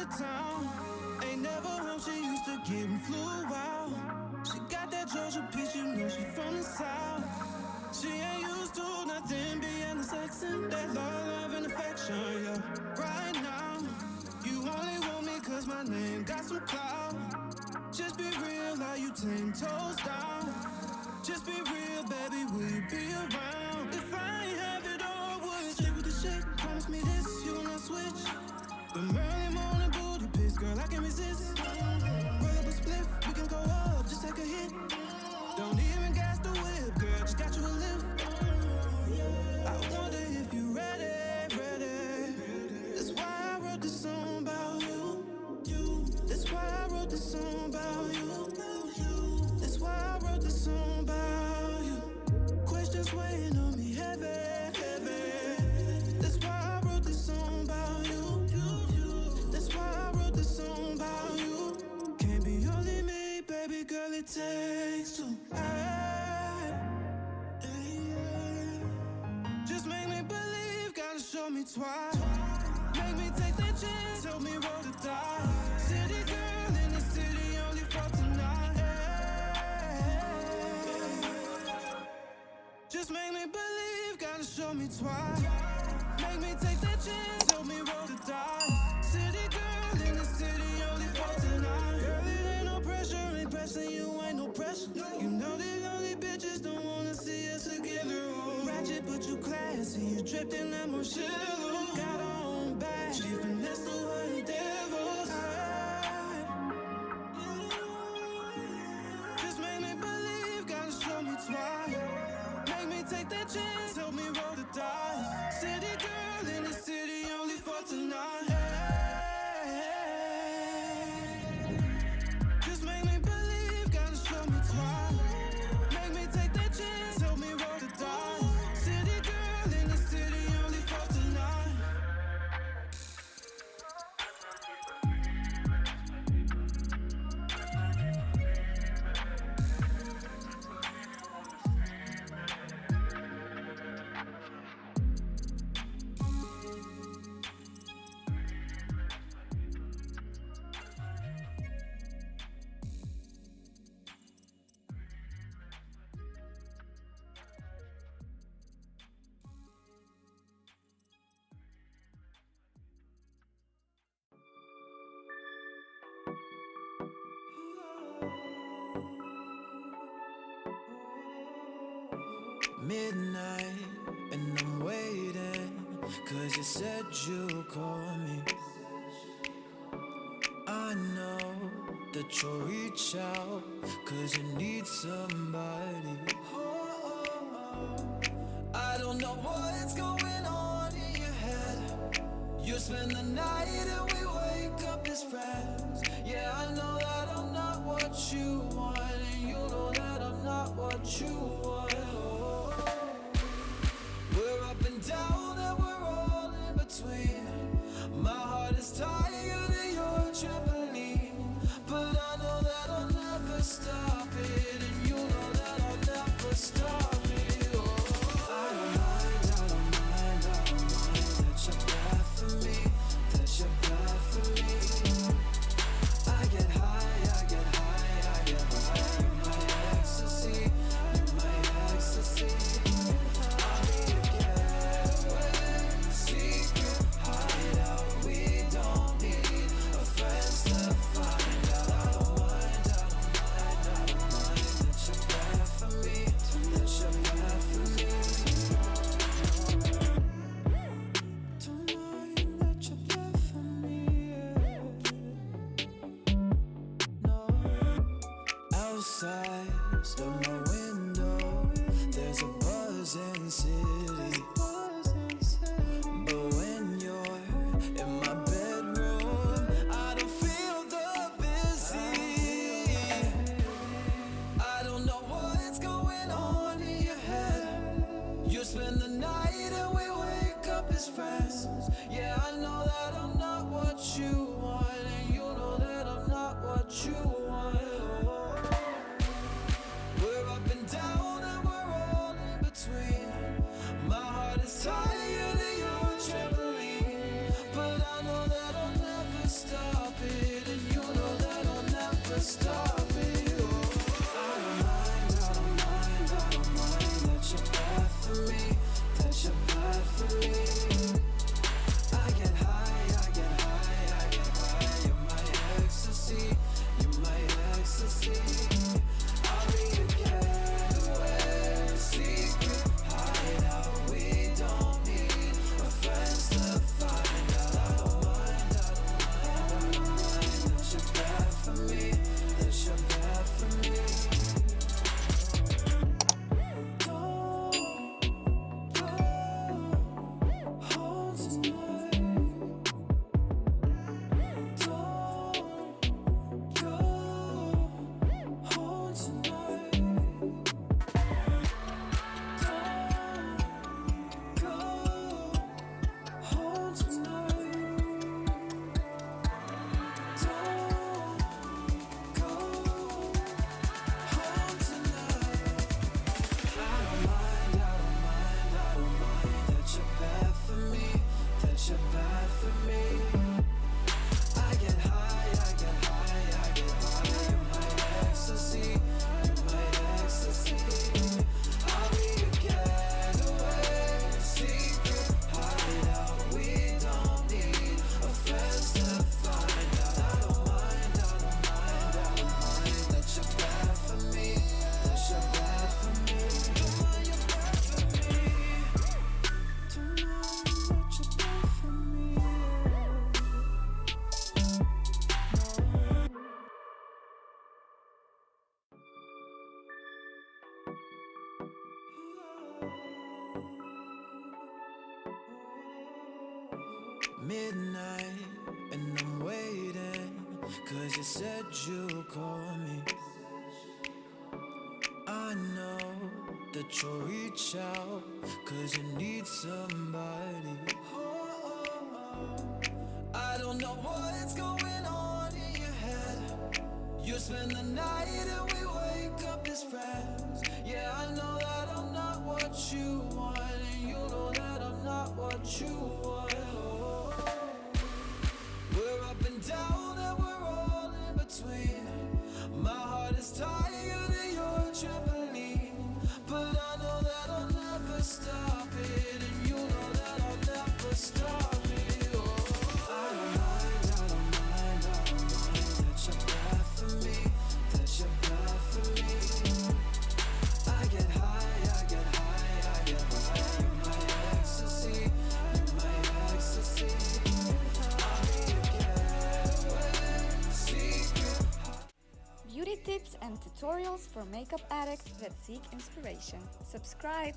of town. Ain't never home, she used to get and flew out. She got that Georgia bitch, you know she from the south. She ain't used to nothing beyond the sex and that love and affection, yeah. Right now, you only want me cause my name got some clout. Just be real, are you 10 toes down? Just be real, baby, will you be around? If I ain't have it all, would stick with the shit. Promise me this, you will not switch. The early morning booty pics, girl, I can't resist. Roll up a spliff, we can go up, just take a hit. Don't even gas the whip, girl, just got you a lift. I wonder if you ready, ready. That's why I wrote this song about you. That's why I wrote this song about you. That's why I wrote this song about you. Questions weighing on me heavy, heavy. That's why I wrote this song about you. That's why I wrote this song about you. Can't be only me, baby girl, it takes two. Just make me believe, gotta show me twice. Make me take that chance, help me roll the dice. City girl in the city, only for tonight. Just make me believe, gotta show me twice. Make me take that chance, help me roll the dice. City girl in the city, only for tonight. Girl, it ain't no pressure, ain't pressing you, ain't no pressure. You know these lonely bitches don't wanna see us together. Ratchet, but you classy, you dripped in that Marcello. Got her own back, she finessed through her endeavors. Just make me believe, gotta show me twice. Make me take that chance, help me roll the dice. City girl in the city, only for tonight. Just make me believe, gotta show me twice. Make me take that chance, help me roll the dice. City girl in the city, only for tonight. Midnight, and I'm waiting, cause you said you'll call me. I know that you'll reach out, cause you need somebody. I don't know what's going on in your head. You spend the night and we wake up as friends. Yeah, I know that I'm not what you want, and you know that I'm not what you want. We're up and down and we're all in between. My heart is tired of your trampoline, but I know that I'll never stop it, and you know that I'll never stop it. Oh, I don't mind that you're bad for me, that you're bad for me. I get high, you're my ecstasy, you're my ecstasy. I'll be a getaway, secret hideout. We don't need a friends to find out. I don't mind that you're bad for me, that you're midnight and I'm waiting, cause you said you'll call me. I know that you'll reach out, cause you need somebody. I don't know what's going on in your head. You spend the night and we wake up as friends. Yeah, I know that I'm not what you want, and you know that I'm not what you want. We're up and down and we're all in between. My heart is tired of your trampoline, but I know that I'll never stop it, and you know that I'll never stop it. Oh, I don't mind that you're bad for me, that you're bad for me. I get high, I get high, I get high. You're my ecstasy, you're my ecstasy. I'll be your getaway secret. Beauty tips and tutorials for makeup addicts that seek inspiration. Subscribe!